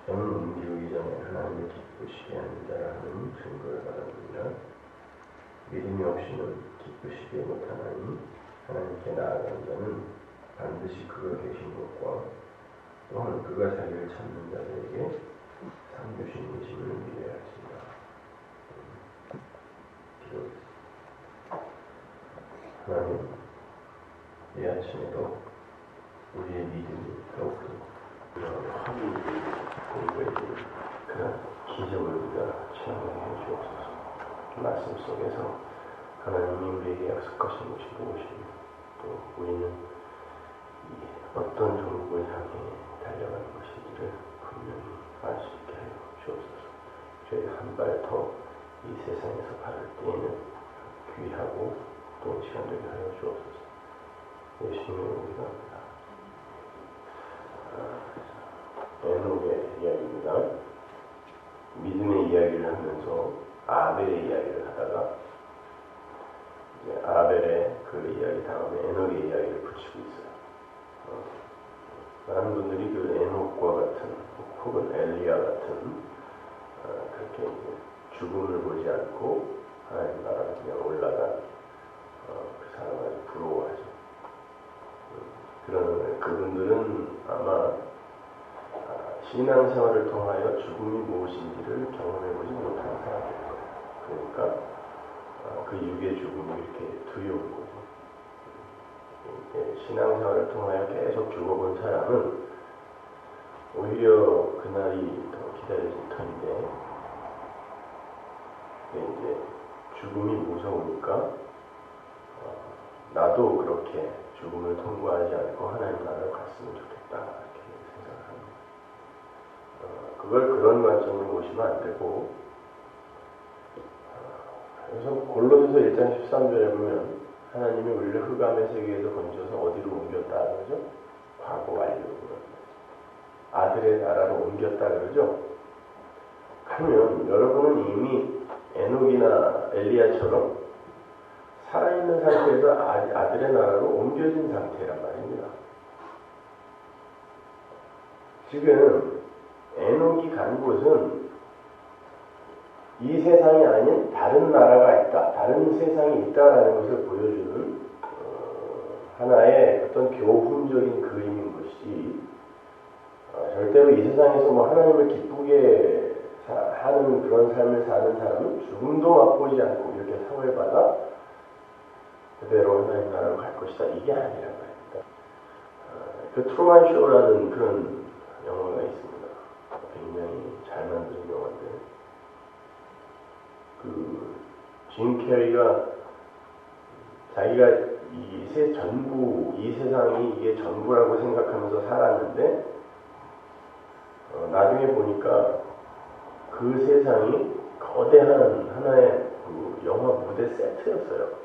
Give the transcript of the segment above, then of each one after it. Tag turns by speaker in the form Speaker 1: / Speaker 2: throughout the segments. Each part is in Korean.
Speaker 1: 저는 이루기 전에 하나님을 기쁘시게 하는 자라는 증거를 받았느니라. 믿음이 없이는 기쁘시게 못하나니 하나님께 나아가는 자는 반드시 그가 계신 것과 또한 그가 자기를 찾는 자들에게 상 주신 이심을 믿어야 하십니다. 하나님, 이 아침에도 우리의 믿음이 더욱더 확인이 공부해지는 그런 기적을 우리가 체험하게 해주옵소서. 말씀 속에서 하나님이 우리에게 약속하신 것이 무엇이며 또 우리는 어떤 종국을 향해 달려가는 것인지를 분명히 알 수 있게 하여 주옵소서. 저희 한 발 더 이 세상에서 발을 떼는 귀하고 또 시간되게 하여 주옵소서. 예수님의 기도합니다. 에녹의 이야기입니다. 믿음의 이야기를 하면서 아벨의 이야기를 하다가 이제 아벨의 그 이야기 다음에 에녹의 이야기를 붙이고 있어요. 많은 분들이 그 에녹과 같은 혹은 엘리야 같은 그렇게 죽음을 보지 않고 하나님 나라로 그냥 올라간 그 사람을 부러워하죠. 그런 그분들은 아마 신앙생활을 통하여 죽음이 무엇인지를 경험해보지 못한 사람일 거예요. 그러니까 그 육의 죽음이 이렇게 두려운 거죠. 신앙생활을 통하여 계속 죽어본 사람은 오히려 그날이 더 기다려질 터인데 이제 죽음이 무서우니까 나도 그렇게 죽음을 통과하지 않고 하나님 나라로 갔으면 좋겠다 이렇게 생각합니다. 그걸 그런 관점으로 보시면 안 되고 그래서 골로새서 1장 13절에 보면 하나님이 우리를 흑암의 세계에서 건져서 어디로 옮겼다 그러죠? 과거 완료. 아들의 나라로 옮겼다 그러죠? 그러면 여러분은 이미 에녹이나 엘리야처럼 살아있는 상태에서 아들의 나라로 옮겨진 상태란 말입니다. 지금 에녹이 간 곳은 이 세상이 아닌 다른 나라가 있다, 다른 세상이 있다라는 것을 보여주는 하나의 어떤 교훈적인 그림인 것이 절대로 이 세상에서 뭐 하나님을 기쁘게 하는 그런 삶을 사는 사람은 죽음도 맛보지 않고 이렇게 상을 받아 그대로 하나님 나라로 갈 것이다. 이게 아니란 말입니다. 그 트루먼 쇼라는 그런 영화가 있습니다. 굉장히 잘 만든 영화인데 짐 캐리가 자기가 이 세상이 이게 전부라고 생각하면서 살았는데 나중에 보니까 그 세상이 거대한 하나의 그 영화 무대 세트였어요.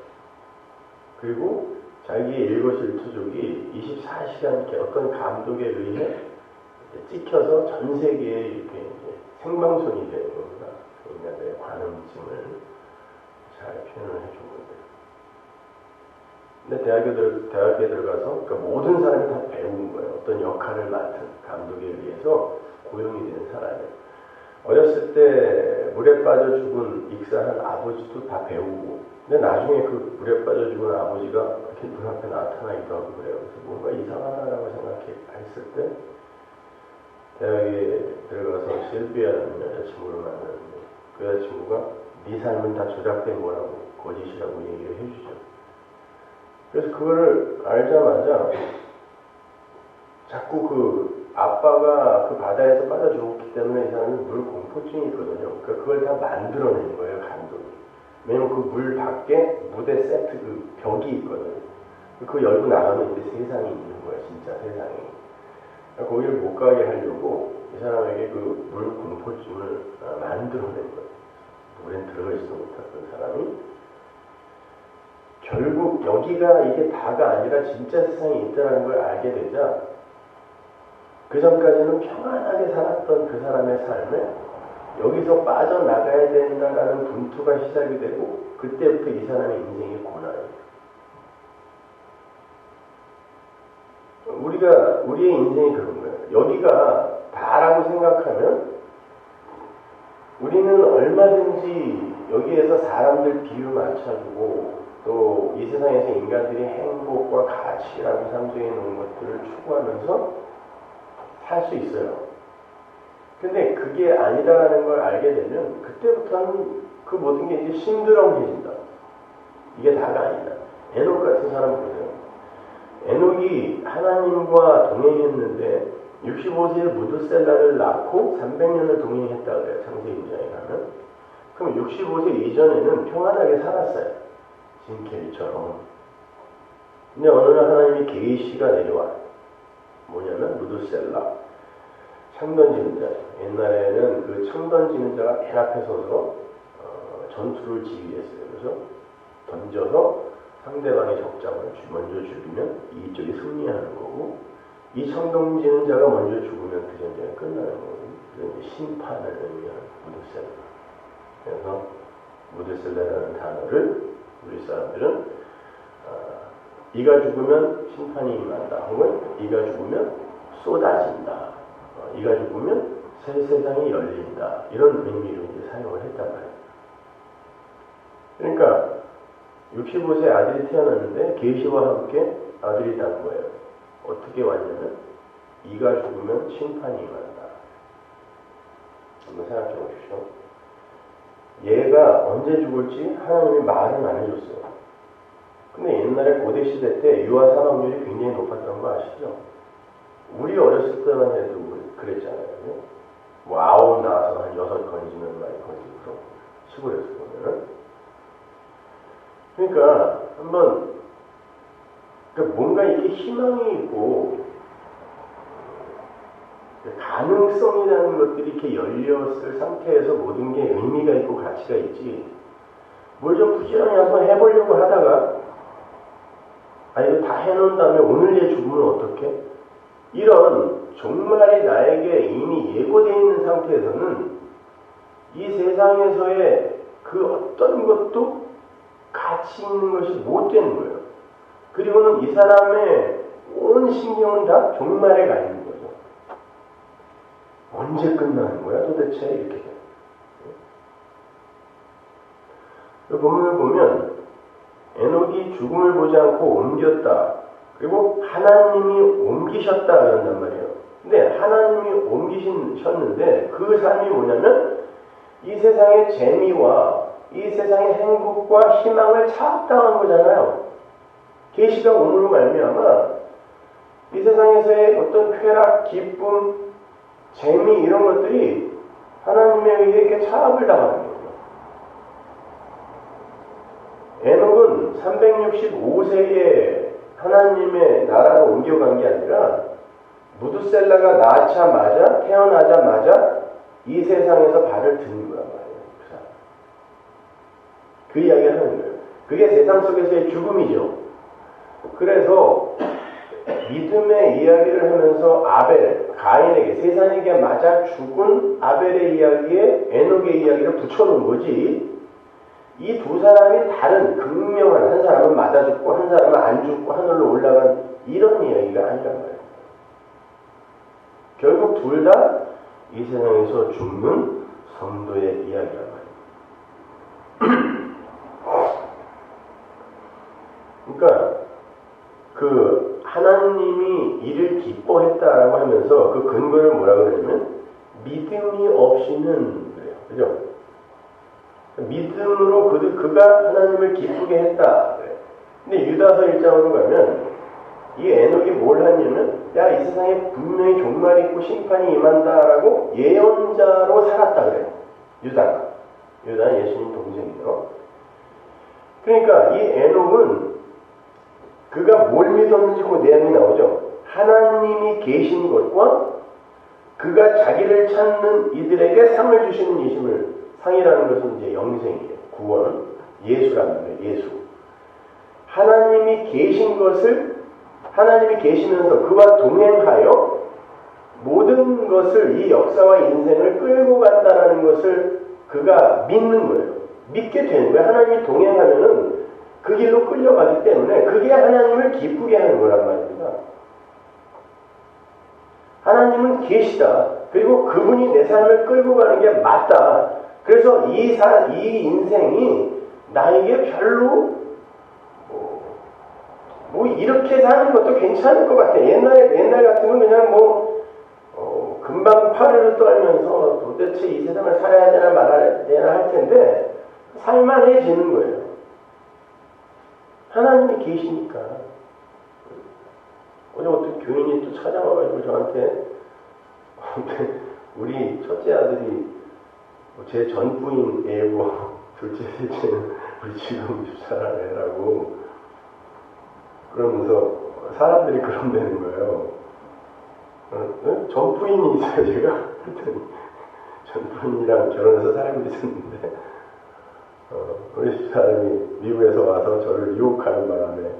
Speaker 1: 그리고 자기의 일거수일투족이 24시간 이렇게 어떤 감독에 의해 찍혀서 전 세계에 이렇게 생방송이 되는 겁니다. 인간들의 관음증을 잘 표현을 해준 건데. 근데 대학에 들어가서 그러니까 모든 사람이 다 배운 거예요. 어떤 역할을 맡은 감독에 의해서 고용이 된 사람이에요. 어렸을 때 물에 빠져 죽은 익사한 아버지도 다 배우고, 근데 나중에 그 물에 빠져 죽은 아버지가 이렇게 눈앞에 나타나기도 하고 그래요. 그래서 뭔가 이상하다라고 생각했을 때 대학에 들어가서 실비아라는 여자친구를 만났는데 그 여자친구가 네 삶은 다 조작된 거라고 거짓이라고 얘기를 해주죠. 그래서 그거를 알자마자 자꾸 그 아빠가 그 바다에서 빠져 죽었기 때문에 이 사람은 물 공포증이 있거든요. 그러니까 그걸 다 만들어내는 거예요, 감독이. 왜냐면 그 물 밖에 무대 세트 그 벽이 있거든요. 그거 열고 나가면 이제 세상이 있는 거예요, 진짜 세상이. 그러니까 거기를 못 가게 하려고 이 사람에게 그 물 공포증을 만들어낸 거예요. 물엔 들어가 있어 못했던 사람이 결국 여기가 이게 다가 아니라 진짜 세상이 있다는 걸 알게 되자 그 전까지는 평안하게 살았던 그 사람의 삶에 여기서 빠져나가야 된다라는 분투가 시작이 되고 그때부터 이 사람의 인생이 고난이에요. 우리의 인생이 그런 거예요. 여기가 다 다라고 생각하면 우리는 얼마든지 여기에서 사람들 비유 맞춰주고 또 이 세상에서 인간들이 행복과 가치라고 상정해 놓은 것들을 추구하면서 살 수 있어요. 근데 그게 아니다라는 걸 알게 되면 그때부터는 그 모든 게 이제 심드렁해진다. 이게 다가 아니다. 에녹 같은 사람 보세요. 에녹이 하나님과 동행했는데 65세에 무드셀라를 낳고 300년을 동행했다 그래요. 창세기장에 가면. 그럼 65세 이전에는 평안하게 살았어요. 짐캐리처럼. 근데 어느 날 하나님이 계시가 내려와. 뭐냐면 무드셀라. 창 던지는 자죠. 옛날에는 그 창 던지는 자가 맨 앞에 서서 전투를 지휘했어요. 그래서 던져서 상대방의 적장을 먼저 죽이면 이쪽이 승리하는 거고, 이 창 던지는 자가 먼저 죽으면 그 전쟁이 끝나는 거고, 그래서 이제 심판을 의미하는 무드셀라. 그래서 무드셀라라는 단어를 우리 사람들은 이가 죽으면 심판이 임한다, 혹은 이가 죽으면 쏟아진다, 이가 죽으면 새 세상이 열린다, 이런 의미로 이제 사용을 했단 말이에요. 그러니까 65세 아들이 태어났는데 계시와 함께 아들이 난 거예요. 어떻게 왔냐면 이가 죽으면 심판이 임한다. 한번 생각해 보십시오. 얘가 언제 죽을지 하나님이 말은 안 해줬어요. 근데 옛날에 고대 시대 때 유아 사망률이 굉장히 높았던 거 아시죠? 우리 어렸을 때만 해도 그랬잖아요. 뭐 9 나와서 한 6 건지면 많이 건지고 시골에서 보면은. 그러니까 한번 뭔가 이렇게 희망이 있고 가능성이라는 것들이 이렇게 열렸을 상태에서 모든 게 의미가 있고 가치가 있지, 뭘 좀 부지런히 한번 해보려고 하다가 이거 다 해놓은 다음에 오늘 얘 죽으면 어떡해? 이런 종말이 나에게 이미 예고되어 있는 상태에서는 이 세상에서의 그 어떤 것도 가치 있는 것이 못 되는 거예요. 그리고는 이 사람의 온 신경은 다 종말에 가 있는 거죠. 언제 끝나는 거야 도대체? 이렇게 돼요. 이 본문을 보면 에녹이 죽음을 보지 않고 옮겼다. 그리고 하나님이 옮기셨다 그런단 말이에요. 근데 하나님이 옮기셨는데 그 삶이 뭐냐면 이 세상의 재미와 이 세상의 행복과 희망을 차압당한 거잖아요. 계시가 오므로 말미암아 이 세상에서의 어떤 쾌락, 기쁨, 재미 이런 것들이 하나님에 의해 차압을 당하는 거예요. 에녹은 365세에 하나님의 나라로 옮겨간 게 아니라 무드셀라가 낳자마자 태어나자마자 이 세상에서 발을 든 거란 말이에요. 그 이야기를 하는 거예요. 그게 세상 속에서의 죽음이죠. 그래서 믿음의 이야기를 하면서 아벨, 가인에게, 세상에게 맞아 죽은 아벨의 이야기에 에녹의 이야기를 붙여놓은 거지, 이 두 사람이 다른 극명한, 한 사람은 맞아 죽고 한 사람은 안 죽고 하늘로 올라간 이런 이야기가 아니란 말이에요. 결국 둘 다 이 세상에서 죽는 성도의 이야기란 말이에요. 그러니까 그 하나님이 이를 기뻐했다라고 하면서 그 근거를 뭐라고 그러냐면 믿음이 없이는 그래요. 그죠? 믿음으로 그가 하나님을 기쁘게 했다. 그래요. 근데 유다서 1장으로 가면 이 에녹이 뭘 하냐면 이 세상에 분명히 종말이 있고 심판이 임한다라고 예언자로 살았다 그래요. 유다는 예수님 동생이죠. 그러니까 이 에녹은 그가 뭘 믿었는지 그 내용이 나오죠. 하나님이 계신 것과 그가 자기를 찾는 이들에게 상을 주시는 이심을, 상이라는 것은 이제 영생이에요. 구원, 예수라는 거예요. 예수. 하나님이 계신 것을, 하나님이 계시면서 그와 동행하여 모든 것을, 이 역사와 인생을 끌고 간다는 것을 그가 믿는 거예요. 믿게 되는 거예요. 하나님이 동행하면은 그 길로 끌려가기 때문에 그게 하나님을 기쁘게 하는 거란 말입니다. 하나님은 계시다. 그리고 그분이 내 삶을 끌고 가는 게 맞다. 그래서 이 인생이 나에게 별로 뭐 이렇게 사는 것도 괜찮을 것 같아. 옛날 같으면 그냥 금방 파르르 떨면서 도대체 이 세상을 살아야 되나 말아야 되나 할 텐데 살만해지는 거예요. 하나님이 계시니까. 어제 어떤 교인이 또 찾아와가지고 저한테 우리 첫째 아들이 제 전 부인 애고 둘째 셋째는 우리 지금 집사람 애라고 그러면서 사람들이 그런다는 거예요. 전 부인이 있어요, 제가. 전 부인이랑 결혼해서 살고 있었는데 우리 집사람이 미국에서 와서 저를 유혹하는 바람에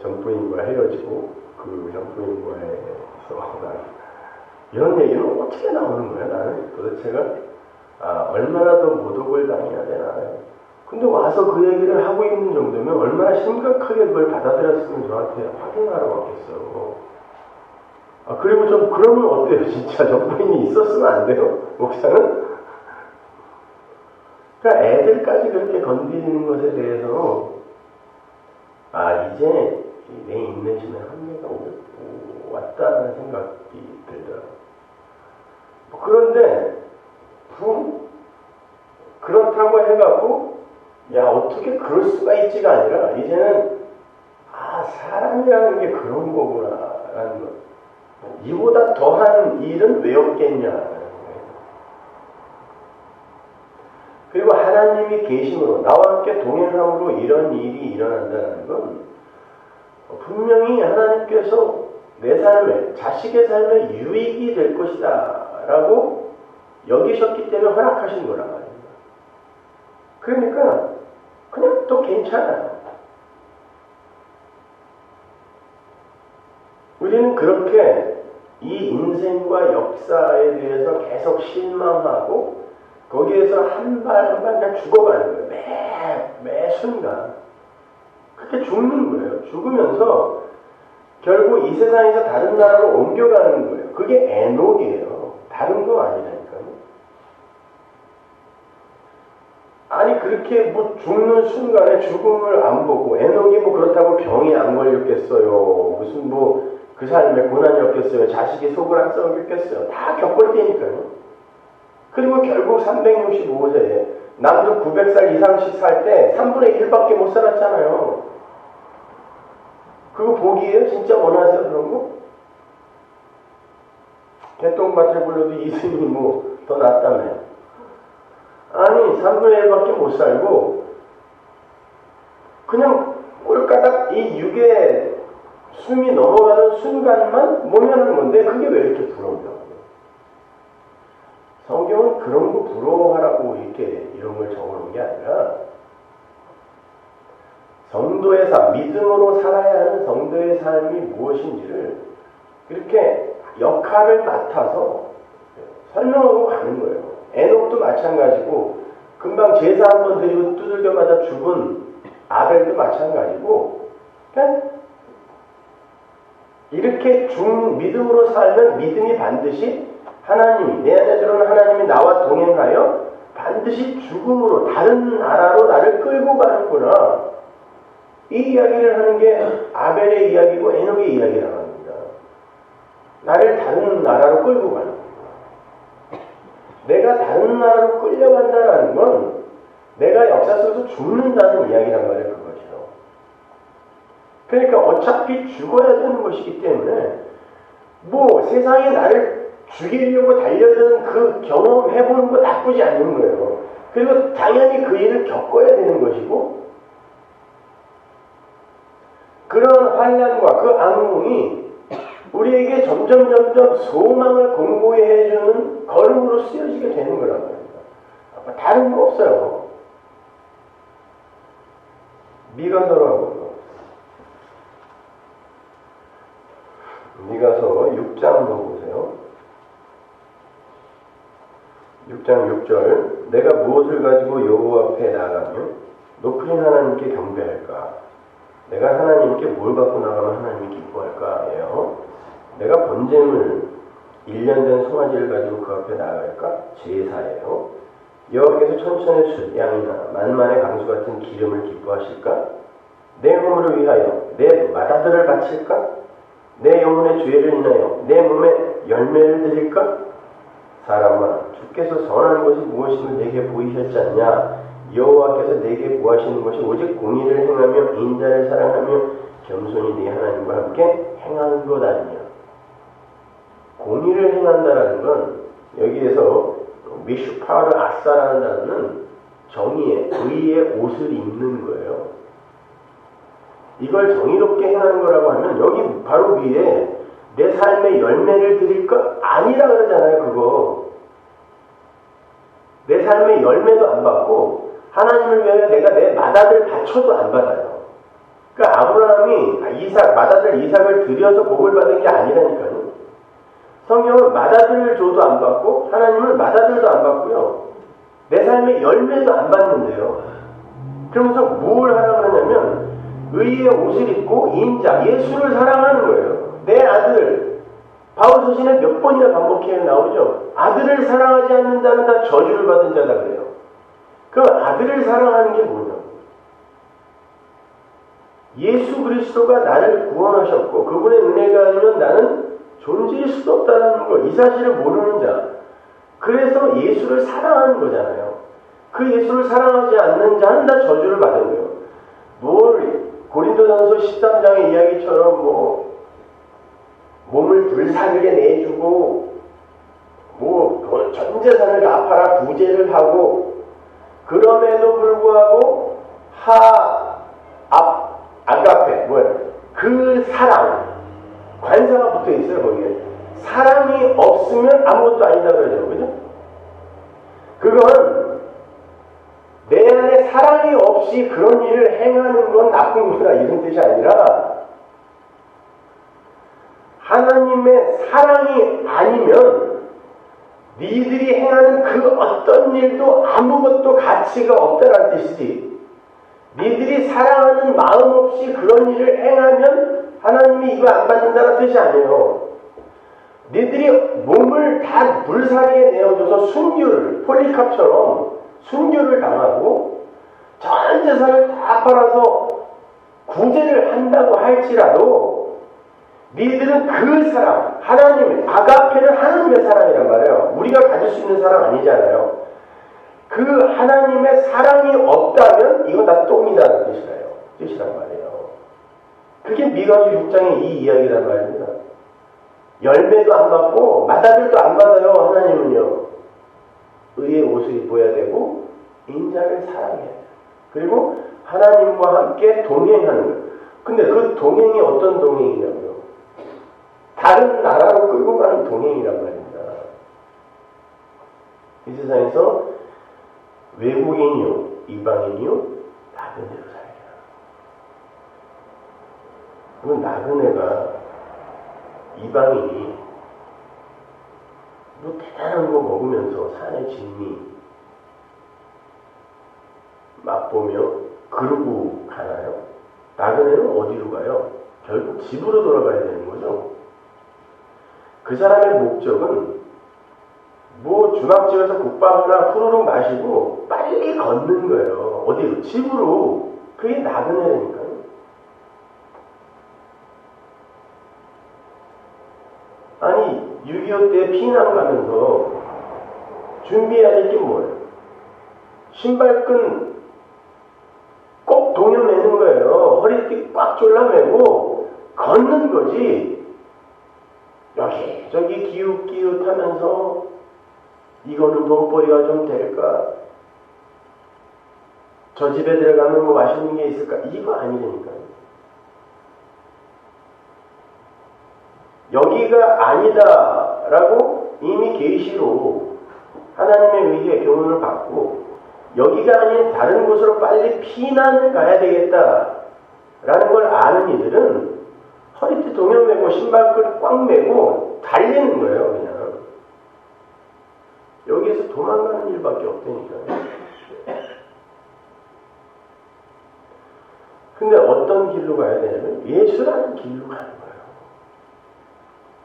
Speaker 1: 전 부인과 헤어지고 그 전 부인과에서 이런 얘기는 어떻게 나오는 거야? 나는 도대체가 얼마나 더 모독을 당해야 되나. 근데 와서 그 얘기를 하고 있는 정도면 얼마나 심각하게 그걸 받아들였으면 저한테 확인하라고 하겠어요. 그리고 좀 그러면 어때요? 진짜 전부인이 있었으면 안 돼요? 목사는? 그러니까 애들까지 그렇게 건드리는 것에 대해서 이제 내 인내심의 한계가 왔다는 생각이 들더라고요. 그런데 그렇다고 해갖고 어떻게 그럴 수가 있지가 아니라 이제는 사람이라는 게 그런 거구나라는 것. 이보다 더한 일은 왜 없겠냐라는 거예요. 그리고 하나님이 계심으로 나와 함께 동행함으로 이런 일이 일어난다는 건 분명히 하나님께서 내 삶에 자식의 삶에 유익이 될 것이다 라고 여기셨기 때문에 허락하신 거란 말입니다. 그러니까 그냥 또 괜찮아요. 우리는 그렇게 이 인생과 역사에 대해서 계속 실망하고 거기에서 한 발 한 발 그냥 죽어가는 거예요. 매 순간. 그렇게 죽는 거예요. 죽으면서 결국 이 세상에서 다른 나라로 옮겨가는 거예요. 그게 에녹이에요. 다른 거 아니라니까요. 아니 그렇게 죽는 순간에 죽음을 안 보고 에녹이 그렇다고 병이 안 걸렸겠어요. 무슨 그 삶에 고난이 없겠어요. 자식이 속을 안 썩였겠어요. 다 겪을 때니까요. 그리고 결국 365세에 남들 900살 이상씩 살 때 3분의 1밖에 못 살았잖아요. 그거 복이에요? 진짜 원하세요 그런 거? 개똥밭에 굴려도 이승이 더 낫다며요. 아니 3분의 1밖에 못 살고 그냥 꼴까닥 이 육의 숨이 넘어가는 순간만 모면하는 건데 그게 왜 이렇게 부러운다고? 성경은 그런 거 부러워하라고 이런 걸 적어놓은 게 아니라 성도의 삶, 믿음으로 살아야 하는 성도의 삶이 무엇인지를 이렇게 역할을 맡아서 설명하고 가는 거예요. 에녹도 마찬가지고 금방 제사 한번 드리고 두들겨 맞아 죽은 아벨도 마찬가지고 이렇게 믿음으로 살면 믿음이 반드시 하나님이 내 안에 들어오는 하나님이 나와 동행하여 반드시 죽음으로 다른 나라로 나를 끌고 가는구나. 이 이야기를 하는 게 아벨의 이야기고 에녹의 이야기라고 합니다. 나를 다른 나라로 끌고 가는 거예요. 내가 다른 나라로 끌려간다는 건 내가 역사 속에서 죽는다는 이야기란 말이에요. 그거죠. 그러니까 어차피 죽어야 되는 것이기 때문에 세상에 나를 죽이려고 달려드는 그 경험해보는 거 나쁘지 않은 거예요. 그리고 당연히 그 일을 겪어야 되는 것이고 그런 환난과 그 악몽이 우리에게 점점 소망을 공고히 해주는 걸음으로 쓰여지게 되는 거란 말입니다. 다른 거 없어요. 미가서로 하고 미가서 6장 한번 보세요. 6장 6절 내가 무엇을 가지고 여호와 앞에 나가며 높으신 하나님께 경배할까? 내가 하나님께 뭘 갖고 나가면 하나님이 기뻐할까예요. 내가 번제물 1년 된 송아지를 가지고 그 앞에 나아갈까? 제사예요. 여호와께서 천천의 숫, 양이나 만만의 강수 같은 기름을 기뻐하실까? 내 허물을 위하여 내 맏아들을 바칠까? 내 영혼의 죄를 인하여 내 몸에 열매를 드릴까? 사람아, 주께서 선한 것이 무엇임을 내게 보이셨지 않냐? 여호와께서 내게 구하시는 것이 오직 공의를 행하며 인자를 사랑하며 겸손히 네 하나님과 함께 행하는 것 아니냐. 공의를 행한다라는 건 여기에서 미슈파르 아사라는 단어는 정의의, 의의 옷을 입는 거예요. 이걸 정의롭게 행하는 거라고 하면 여기 바로 위에 내 삶의 열매를 드릴까? 아니라 그러잖아요. 그거. 내 삶의 열매도 안 받고 하나님을 위하여 내가 내 맏아들 바쳐도 안 받아요. 그러니까 아브라함이 맏아들 이삭을 들여서 복을 받은 게 아니라니까요. 성경은 맏아들을 줘도 안 받고 하나님은 맏아들도 안 받고요. 내 삶의 열매도 안 받는데요. 그러면서 뭘 하라고 하냐면 의의 옷을 입고 인자, 예수를 사랑하는 거예요. 내 아들, 바울서신에 몇 번이나 반복해야 나오죠. 아들을 사랑하지 않는 자는 다 저주를 받은 자다 그래요. 그럼 아들을 사랑하는 게 뭐냐고. 예수 그리스도가 나를 구원하셨고 그분의 은혜가 아니면 나는 존재할 수도 없다는 거, 이 사실을 모르는 자. 그래서 예수를 사랑하는 거잖아요. 그 예수를 사랑하지 않는 자는 다 저주를 받은 거예요. 고린도전서 13장의 이야기처럼 몸을 불사르게 내주고 전 재산을 다 팔아 부재를 하고 그럼에도 불구하고 아가페 그 사랑 관사가 붙어 있어요. 거기에 사랑이 없으면 아무것도 아니다 그러죠. 그죠? 그건 내 안에 사랑이 없이 그런 일을 행하는 건 나쁜 거다 이런 뜻이 아니라 하나님의 사랑이 아니면 니들이 행하는 그 어떤 일도 아무것도 가치가 없다는 뜻이지. 니들이 사랑하는 마음 없이 그런 일을 행하면 하나님이 이거 안 받는다는 뜻이 아니에요. 니들이 몸을 다 물살에 내어줘서 순교를 폴리캅처럼 순교를 당하고 전 재산을 다 팔아서 구제를 한다고 할지라도 니들은 그 사랑, 하나님의 아가페는 하나님의 사랑이란 말이에요. 우리가 가질 수 있는 사랑 아니잖아요. 그 하나님의 사랑이 없다면 이거 다 똥이라는 뜻이란 말이에요. 그게 미가서 6장의 이 이야기란 말입니다. 열매도 안 받고 맏아들도 안 받아요. 하나님은요. 의의 옷을 입어야 되고 인자를 사랑해야 돼요. 그리고 하나님과 함께 동행하는 거예요. 근데 그 동행이 어떤 동행이냐고요? 다른 나라로 끌고 가는 동행이란 말입니다. 이 세상에서 외국인이요, 이방인이요, 나그네로 살게 하는. 그럼 나그네가 이방인이 대단한 거 먹으면서 산의 진미 맛보며 그러고 가나요? 나그네는 어디로 가요? 결국 집으로 돌아가야 되는 거죠. 그 사람의 목적은 주막집에서 국밥이나 후루룩 마시고 빨리 걷는 거예요. 어디로? 집으로. 그게 나그네라니까요. 아니 6.25 때 피난 가면서 준비해야 될 게 뭐예요? 신발끈 꼭 동여매는 거예요. 허리띠 꽉 졸라매고 걷는 거지. 여기저기 기웃기웃하면서 이거는 돈벌이가 좀 될까? 저 집에 들어가면 뭐 맛있는 게 있을까? 이거 아니라니까요. 여기가 아니다라고 이미 계시로 하나님의 의에 교훈을 받고 여기가 아닌 다른 곳으로 빨리 피난을 가야 되겠다라는 걸 아는 이들은 허리띠 동여매고 신발끈 꽉 매고 달리는 거예요. 그냥 여기에서 도망가는 일밖에 없다니까요. 근데 어떤 길로 가야 되냐면 예수라는 길로 가는 거예요.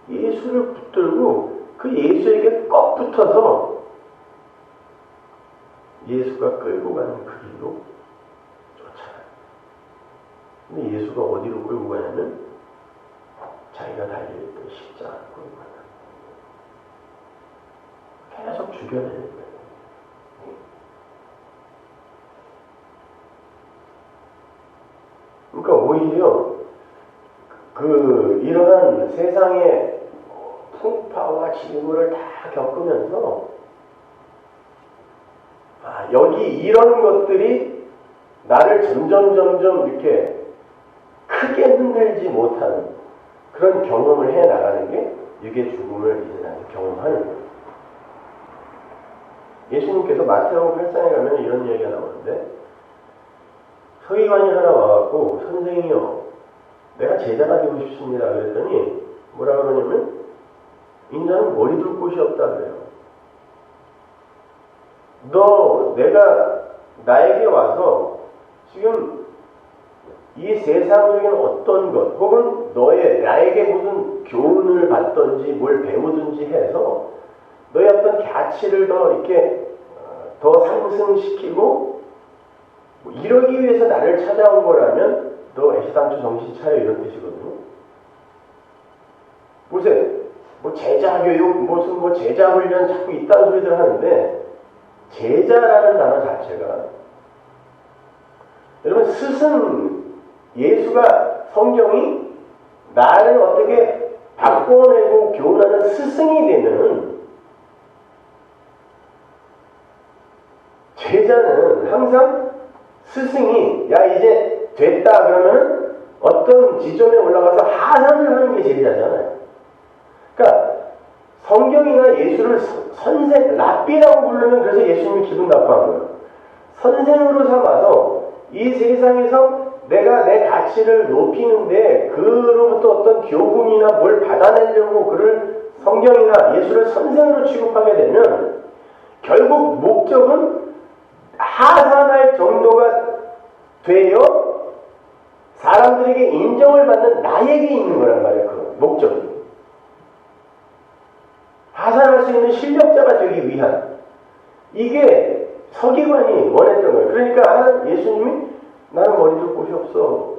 Speaker 1: 예수를 붙들고 그 예수에게 꼭 붙어서 예수가 끌고 가는 그 길로 쫓아가요. 근데 예수가 어디로 끌고 가냐면 자기가 달려있던 십자가로 끌고 가요. 계속 죽여내는 거예요. 그러니까 오히려 이러한 세상의 풍파와 징후를 다 겪으면서 여기 이런 것들이 나를 점점 이렇게 크게 흔들지 못하는 그런 경험을 해 나가는 게 육의 죽음을 이 세상에서 경험하는 거예요. 예수님께서 마태복음 8장에 가면 이런 얘기가 나오는데 서기관이 하나 와갖고 선생이요 내가 제자가 되고 싶습니다 그랬더니 뭐라 그러냐면 인자는 머리 둘 곳이 없다 그래요. 내가 나에게 와서 지금 이 세상적인 어떤 것 혹은 나에게 무슨 교훈을 받든지 뭘 배우든지 해서 너의 어떤 가치를 더 이렇게 더 상승시키고 이러기 위해서 나를 찾아온 거라면 너 애시당초 정신 차려 이런 뜻이거든요. 보세요. 제자 교육 무슨 제자 훈련 자꾸 이딴 소리들 하는데 제자라는 단어 자체가 여러분 스승 예수가 성경이 나를 어떻게 바꿔내고 교훈하는 스승이 되는 제자는 항상 스승이 야 이제 됐다 그러면 어떤 지점에 올라가서 하산을 하는 게 제자잖아요. 그러니까 성경이나 예수를 선생, 랍비라고 부르면 그래서 예수님이 기분 나빠한 거예요. 선생으로 삼아서 이 세상에서 내가 내 가치를 높이는데 그로부터 어떤 교훈이나 뭘 받아내려고 그를 성경이나 예수를 선생으로 취급하게 되면 결국 목적은 하산할 정도가 되어 사람들에게 인정을 받는 나에게 있는 거란 말이에요. 그 목적이. 하산할 수 있는 실력자가 되기 위한 이게 서기관이 원했던 거예요. 그러니까 예수님이 나는 머리 둘 곳이 없어.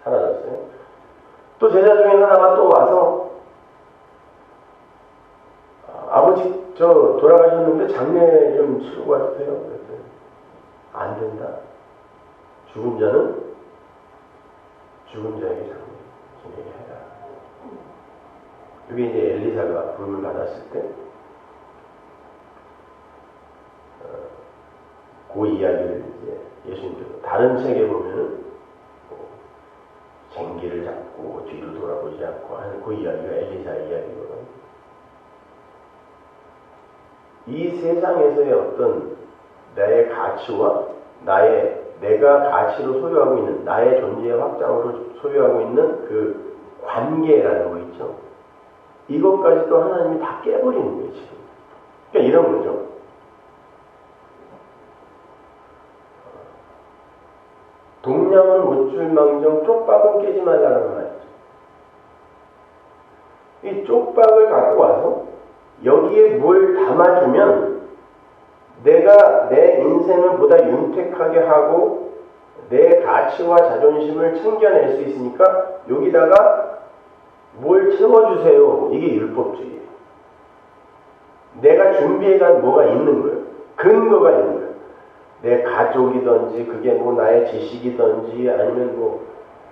Speaker 1: 사라졌어요. 또 제자 중에 하나가 또 와서 아버지 돌아가셨는데 장례 좀 치르고 와도 돼요? 그랬더니 안 된다. 죽은 자는 죽은 자에게 장례해라. 이게 이제 엘리사가 부름을 받았을 때 그 이야기를 이제 예수님께서 다른 책에 보면은 쟁기를 잡고 뒤로 돌아보지 않고 하는 그 이야기가 엘리사 이야기거든요. 이 세상에서의 어떤 나의 가치와 내가 가치로 소유하고 있는 나의 존재의 확장으로 소유하고 있는 그 관계라는 거 있죠. 이것까지도 하나님이 다 깨버리는 거예요, 지금. 그러니까 이런 거죠. 동량은 못 줄망정 쪽박은 깨지 말라는 말이죠. 이 쪽박을 갖고 와서 여기에 뭘 담아주면 내가 내 인생을 보다 윤택하게 하고 내 가치와 자존심을 챙겨낼 수 있으니까 여기다가 뭘 채워주세요. 이게 율법주의예요. 내가 준비해간 뭐가 있는 거예요. 근거가 있는 거예요. 내 가족이든지 그게 나의 지식이든지 아니면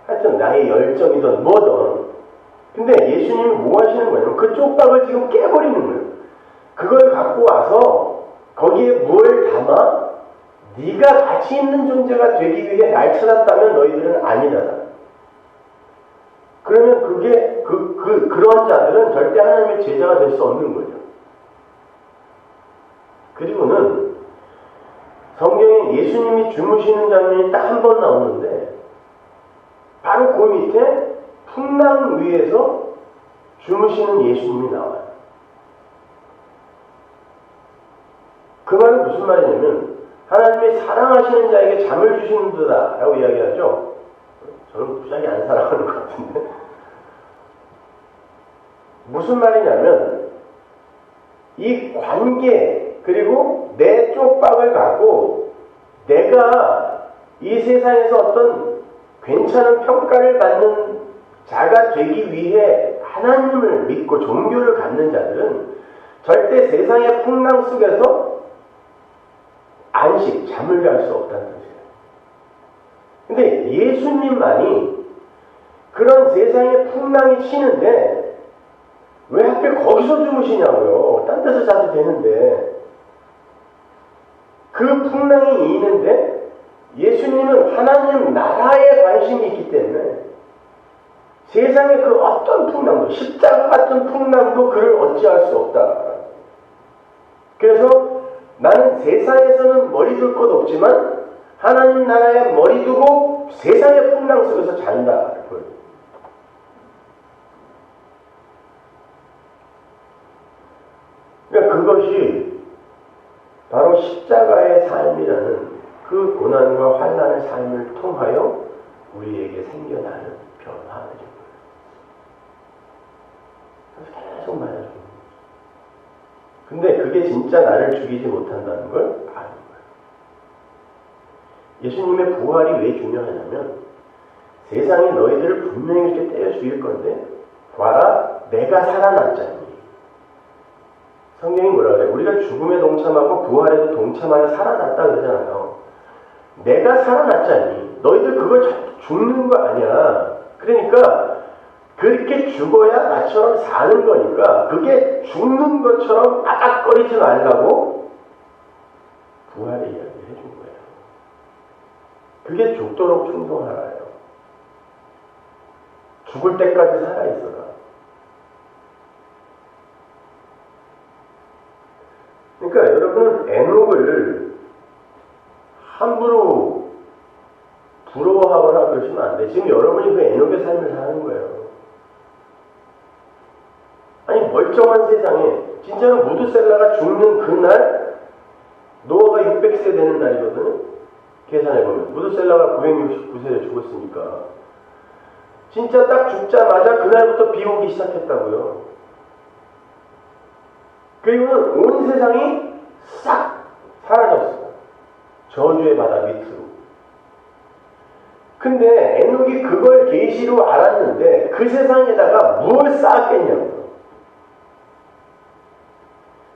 Speaker 1: 하여튼 나의 열정이든 뭐든. 근데 예수님이 뭐 하시는 거예요? 그 쪽박을 지금 깨버리는 거예요. 그걸 갖고 와서 거기에 뭘 담아? 네가 가치 있는 존재가 되기 위해 날 찾았다면 너희들은 아니잖아. 그러면 그게 그러한 자들은 절대 하나님의 제자가 될 수 없는 거죠. 그리고는 성경에 예수님이 주무시는 장면이 딱 한 번 나오는데 바로 그 밑에 풍랑 위에서 주무시는 예수님이 나와요. 그 말은 무슨 말이냐면 하나님이 사랑하시는 자에게 잠을 주시는 듯다 라고 이야기하죠. 저는 부장이 안 사랑하는 것 같은데 무슨 말이냐면 이 관계 그리고 내 쪽박을 갖고 내가 이 세상에서 어떤 괜찮은 평가를 받는 자가 되기 위해 하나님을 믿고 종교를 갖는 자들은 절대 세상의 풍랑 속에서 안식, 잠을 잘 수 없다는 뜻이에요. 근데 예수님만이 그런 세상의 풍랑이 치는데 왜 하필 거기서 주무시냐고요. 딴 데서 자도 되는데. 그 풍랑이 있는데 예수님은 하나님 나라에 관심이 있기 때문에 세상의 그 어떤 풍랑도, 십자가 같은 풍랑도 그를 어찌할 수 없다. 그래서 나는 세상에서는 머리 둘 것 없지만 하나님 나라에 머리 두고 세상의 풍랑 속에서 잔다. 그러니까 그것이 바로 십자가의 삶이라는 그 고난과 환난의 삶을 통하여 우리에게 생겨나는 변화들입니다. 그래서 계속 맞아줍니다. 근데 그게 진짜 나를 죽이지 못한다는 걸 아는 거예요. 예수님의 부활이 왜 중요하냐면 세상이 너희들을 분명히 이렇게 때려 죽일 건데 봐라 내가 살아났잖니. 성경이 뭐라 그래요? 우리가 죽음에 동참하고 부활에도 동참하여 살아났다 그러잖아요. 내가 살아났잖니. 너희들 그걸 죽는 거 아니야. 그러니까 그렇게 죽어야 나처럼 사는 거니까 그게 죽는 것처럼 아깝거리지 말라고 부활의 이야기를 해준 거예요. 그게 죽도록 충성하라요. 죽을 때까지 살아있어라. 그러니까 여러분은 에녹을 함부로 부러워하거나 그러시면 안 돼. 지금 여러분이 그 에녹의 삶을 사는 거예요. 아니 멀쩡한 세상에 진짜로 무드셀라가 죽는 그날 노아가 600세 되는 날이거든요. 계산해보면 무드셀라가 969세에 죽었으니까 진짜 딱 죽자마자 그날부터 비 오기 시작했다고요. 그리고는 온 세상이 싹 사라졌어요. 저주의 바다 밑으로. 근데 에녹이 그걸 계시로 알았는데 그 세상에다가 뭘 쌓았겠냐고요.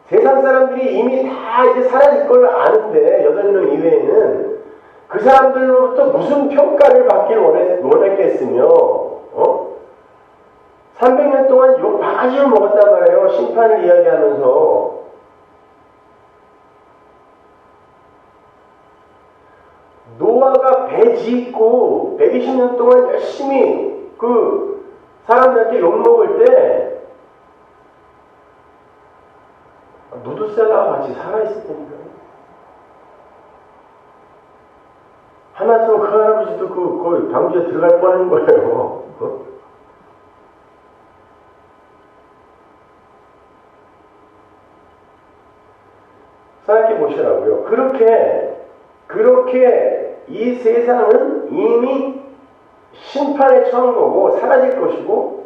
Speaker 1: 세상 사람들이 이미 다 이제 사라질 걸 아는데 8명 이외에는 그 사람들로부터 무슨 평가를 받길 원했겠으며 300년 동안 욕 바가지를 먹었단 말이에요. 심판을 이야기하면서. 노아가 배 짓고 120년 동안 열심히 그 사람들한테 욕먹을 때 무드셀라와 같이 살아있을 테니까요. 하마터면 그 할아버지도 거기 방주에 들어갈 뻔한 거예요. 생각해 보시라고요. 그렇게 이 세상은 이미 심판에 처한 거고 사라질 것이고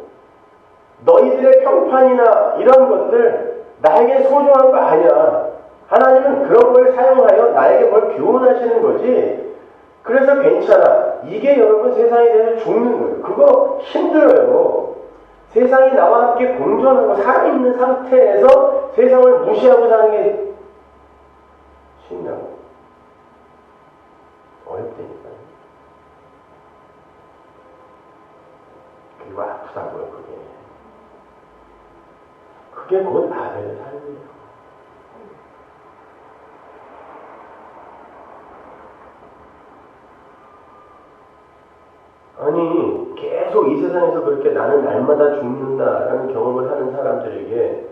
Speaker 1: 너희들의 평판이나 이런 것들 나에게 소중한 거 아니야. 하나님은 그런 걸 사용하여 나에게 뭘 교훈하시는 거지. 그래서 괜찮아. 이게 여러분 세상에 대해서 죽는 거예요. 그거 힘들어요. 세상이 나와 함께 공존하고 살아있는 상태에서 세상을 무시하고 사는 게 쉽냐고. 어렵다니까요. 그리고 아프다고요, 그게. 그게 곧 아벨의 삶이에요. 아니 계속 이 세상에서 그렇게 나는 날마다 죽는다라는 경험을 하는 사람들에게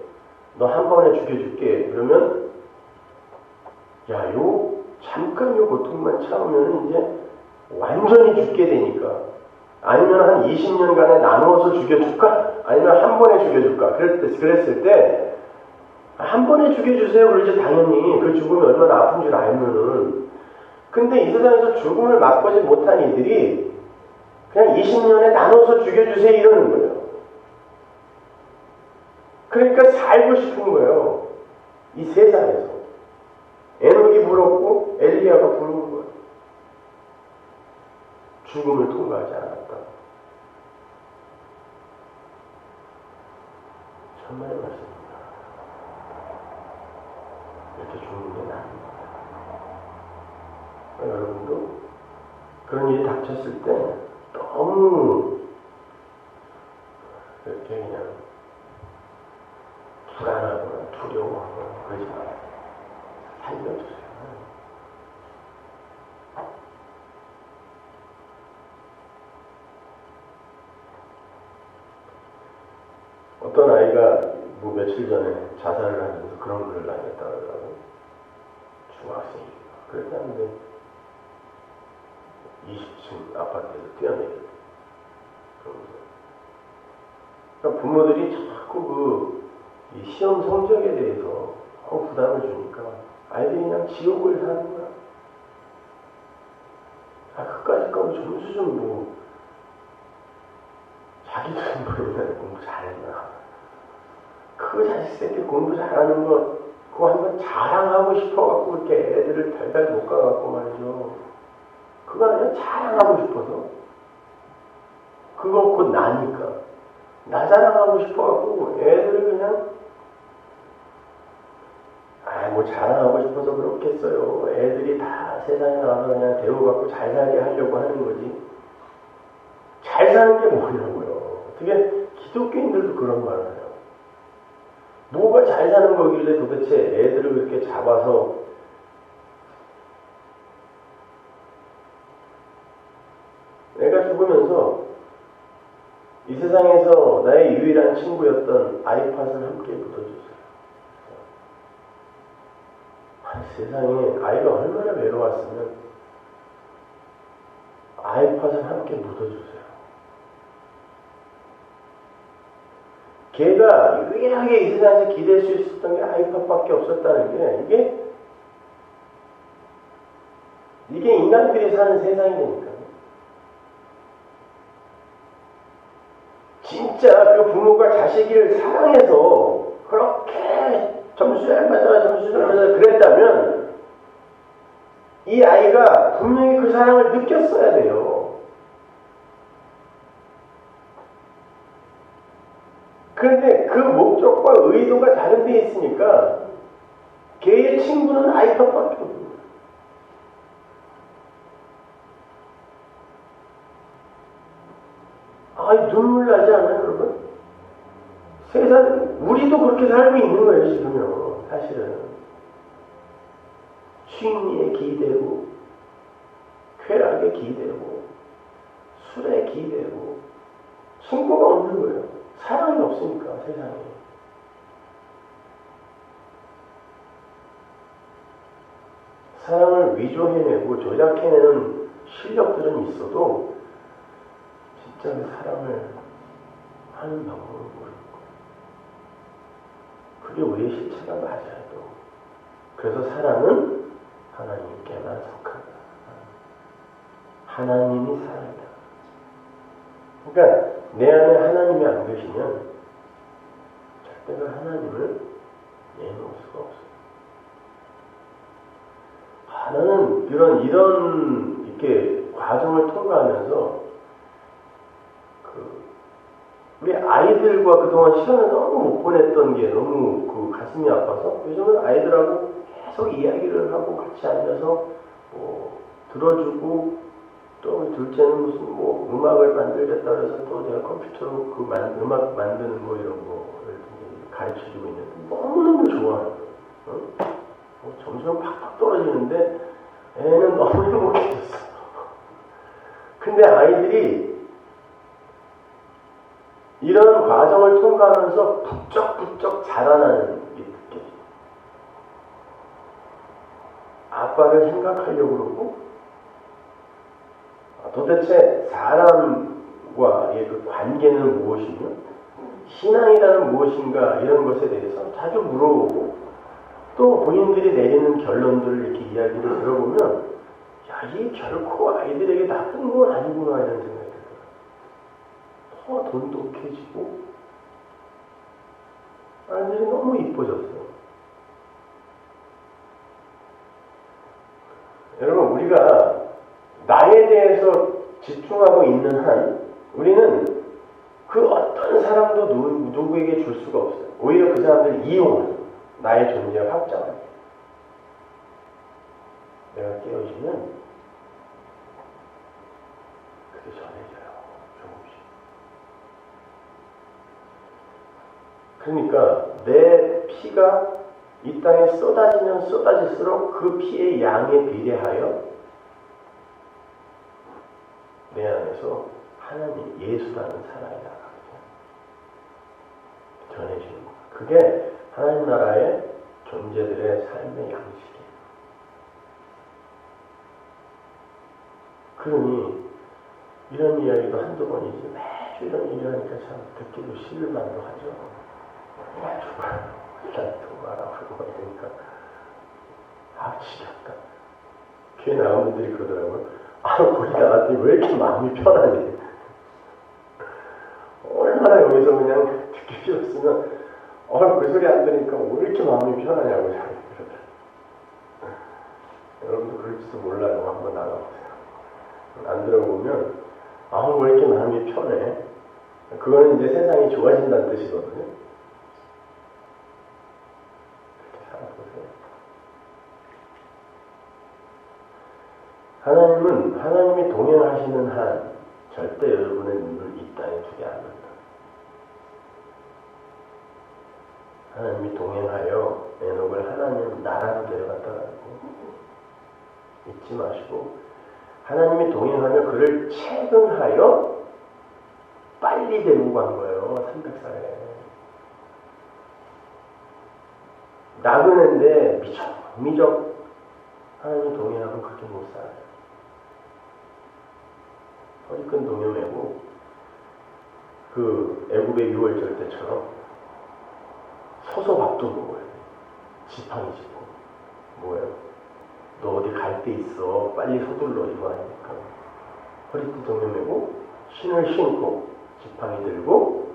Speaker 1: 너 한 번에 죽여줄게. 그러면 야, 잠깐 요 고통만 참으면 이제 완전히 죽게 되니까. 아니면 한 20년간에 나누어서 죽여줄까? 아니면 한 번에 죽여줄까? 그랬을 때 한 번에 죽여주세요. 그러지 당연히. 그 죽음이 얼마나 아픈 줄 알면은. 근데 이 세상에서 죽음을 맛보지 못한 이들이 그냥 20년에 나눠서 죽여주세요 이러는 거예요. 그러니까 살고 싶은 거예요. 이 세상에서. 에녹이 부럽고 엘리야가 부른 거예요. 죽음을 통과하지 않았다고. 천만의 말씀입니다. 이렇게 죽는 게 납니다. 여러분도 그런 일이 닥쳤을 때 너무 이렇게 그냥 불안하거나 두려워하거나 그러지 마세요. 살려주세요. 어떤 아이가 뭐 며칠 전에 자살을 하면서 그런 글을 남겼다 그러더라고요. 중학생이에요. 그랬다는데 20층 아파트에서 뛰어내렸대. 그러니까 부모들이 자꾸 이 시험 성적에 대해서 부담을 주니까 아이들이 그냥 지옥을 사는 거야. 그까짓 거면 점수 좀 뭐 자기들은 뭐 옛날에 공부 잘했나. 그 자식 새끼 공부 잘하는 거 그거 한번 자랑하고 싶어갖고 이렇게 애들을 달달 못 가갖고 말이죠. 그거 아니라 자랑하고 싶어서. 그거 곧 나니까. 나 자랑하고 싶어갖고 애들을 그냥 뭐 자랑하고 싶어서 그렇겠어요. 애들이 다 세상에 나와서 그냥 대우받고 잘 살게 하려고 하는 거지. 잘 사는 게 뭐냐고요. 어떻게 기독교인들도 그런 말을 해요. 뭐가 잘 사는 거길래 도대체 애들을 그렇게 잡아서 애가 죽으면서 이 세상에서 나의 유일한 친구였던 아이팟을 함께 묻어주세요. 세상에 아이가 얼마나 외로웠으면 아이팟을 함께 묻어주세요. 걔가 유일하게 이 세상에서 기댈 수 있었던 게 아이팟밖에 없었다는 게 이게 인간들이 사는 세상이니까요. 진짜 그 부모가 자식을 사랑해서 그렇게 점수를 맞아 그랬다면 이 아이가 분명히 그 사랑을 느꼈어야 돼요. 그런데 그 목적과 의도가 다른 데 있으니까 걔의 친구는 아이팟밖에 없는 거예요. 눈물 나지 않아요, 여러분? 세상, 우리도 그렇게 살고 있는 거예요, 지금요. 사실은. 취미에 기대고, 쾌락에 기대고, 술에 기대고, 친구가 없는 거예요. 사랑이 없으니까, 세상에. 사랑을 위조해내고 조작해내는 실력들은 있어도 진짜 그 사랑을 하는 방법은 모르고 그게 우리의 실체가 맞아요. 또. 그래서 사랑은 하나님께만 속한다. 하나님이 사랑이다. 그러니까 내 안에 하나님이 안 계시면 절대 그 하나님을 내놓을 수가 없어요. 나는 이런 이렇게 과정을 통과하면서 우리 아이들과 그동안 시간을 너무 못 보냈던 게 너무 가슴이 아파서 요즘은 아이들하고 계속 이야기를 하고 같이 앉아서 들어주고 또 둘째는 무슨 음악을 만들겠다 그래서 또 제가 컴퓨터로 음악 만드는 거 이런 거를 가르쳐주고 있는데 너무너무 좋아해요. 점수는 팍팍 떨어지는데 애는 너무 행복해졌어. 근데 아이들이 이런 과정을 통과하면서 부쩍부쩍 자라나는 게 느껴져요. 아빠를 생각하려고 그러고 도대체 사람과의 그 관계는 무엇이며 신앙이라는 무엇인가 이런 것에 대해서 자주 물어보고 또 본인들이 내리는 결론들을 이렇게 이야기를 들어보면 이게 결코 아이들에게 나쁜 건 아니구나 이런 생각이 들어요. 더 돈독해지고 사람들이 너무 이뻐졌어요. 여러분, 우리가 나에 대해서 집중하고 있는 한 우리는 그 어떤 사람도 누구에게 줄 수가 없어요. 오히려 그 사람들을 이용하는 나의 존재를 확장하는. 내가 깨어지면 그게 전해져요. 조금씩. 그러니까 내 피가 이 땅에 쏟아지면 쏟아질수록 그 피의 양에 비례하여 내 안에서 하나님 예수라는 사랑이 나가거든요. 전해지는 거예요. 그게 하나님 나라의 존재들의 삶의 양식이에요. 그러니 이런 이야기도 한두 번이지 매주 이런 얘기하니까 참 듣기도 싫을만도 하죠. 일단 두말하고 그러니까 지겹다. 교회 나온 분들이 그러더라고요. 거기 나갔더니 왜 이렇게 마음이 편하니? 얼마나 여기서 그냥 듣기 싫었으면 그 소리 안 들으니까 왜 이렇게 마음이 편하냐고 그러더라고요. 여러분도 그럴지도 몰라요. 한번 나가보세요. 안 들어보면 왜 이렇게 마음이 편해? 그거는 이제 세상이 좋아진다는 뜻이거든요. 그렇게 살아보세요. 하나님은 하나님이 동행하시는 한 절대 여러분의 눈을 이 땅에 두지 않는다. 하나님이 동행하여 에녹을 하나님 나라로 데려갔다라는 거 잊지 마시고, 하나님이 동행하며 그를 체근하여 빨리 데리고 간 거예요. 300살에. 나그네인데 미적 하나님이 동행하면 그렇게 못 살아요. 허리끈 동여매고 그 애굽의 유월절 때처럼 서서 밥도 먹어야 돼. 지팡이 짚고. 뭐예요? 너 어디 갈 데 있어. 빨리 서둘러. 이거 하니까. 허리끈 동여매고 신을 신고 지팡이 들고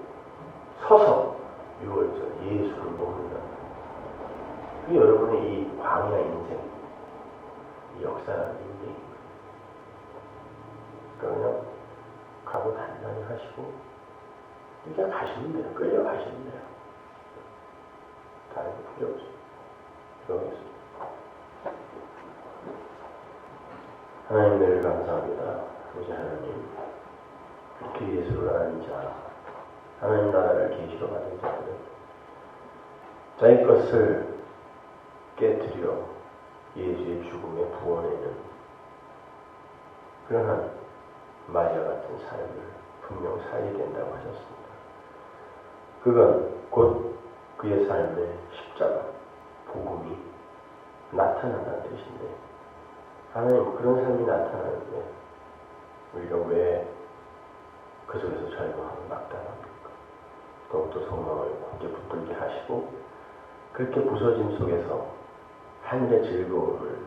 Speaker 1: 서서 유월절 예수를 먹는다. 그게 여러분의 이 광야 인생, 이 역사라는 인생입니다. 그러니까 그냥 가고 단단히 하시고 그냥 가시면 돼요. 끌려가시면 돼요. 다른 거 필요 없어요. 그러겠습니다. 하나님 늘 감사합니다. 아버지 하나님, 그렇게 예수를 아는 자, 하나님 나라를 계시로 받은 자들은 자기 것을 깨뜨려 예수의 죽음에 부어내는 그러한 마리아 같은 삶을 분명 살게 된다고 하셨습니다. 그건 곧 그의 삶의 십자가, 복음이 나타난다는 뜻인데, 하나님 그런 삶이 나타나는데 우리가 왜 그 속에서 절망하고 낙담합니까? 더욱더 소망을 굳게 붙들게 하시고 그렇게 부서짐 속에서 하늘의 즐거움을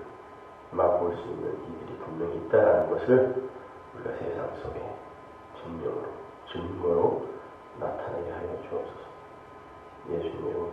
Speaker 1: 맛볼 수 있는 이들이 분명히 있다는 것을 우리가 세상 속에 증거로 나타내게 하여 주옵소서. 예수님의 이름으로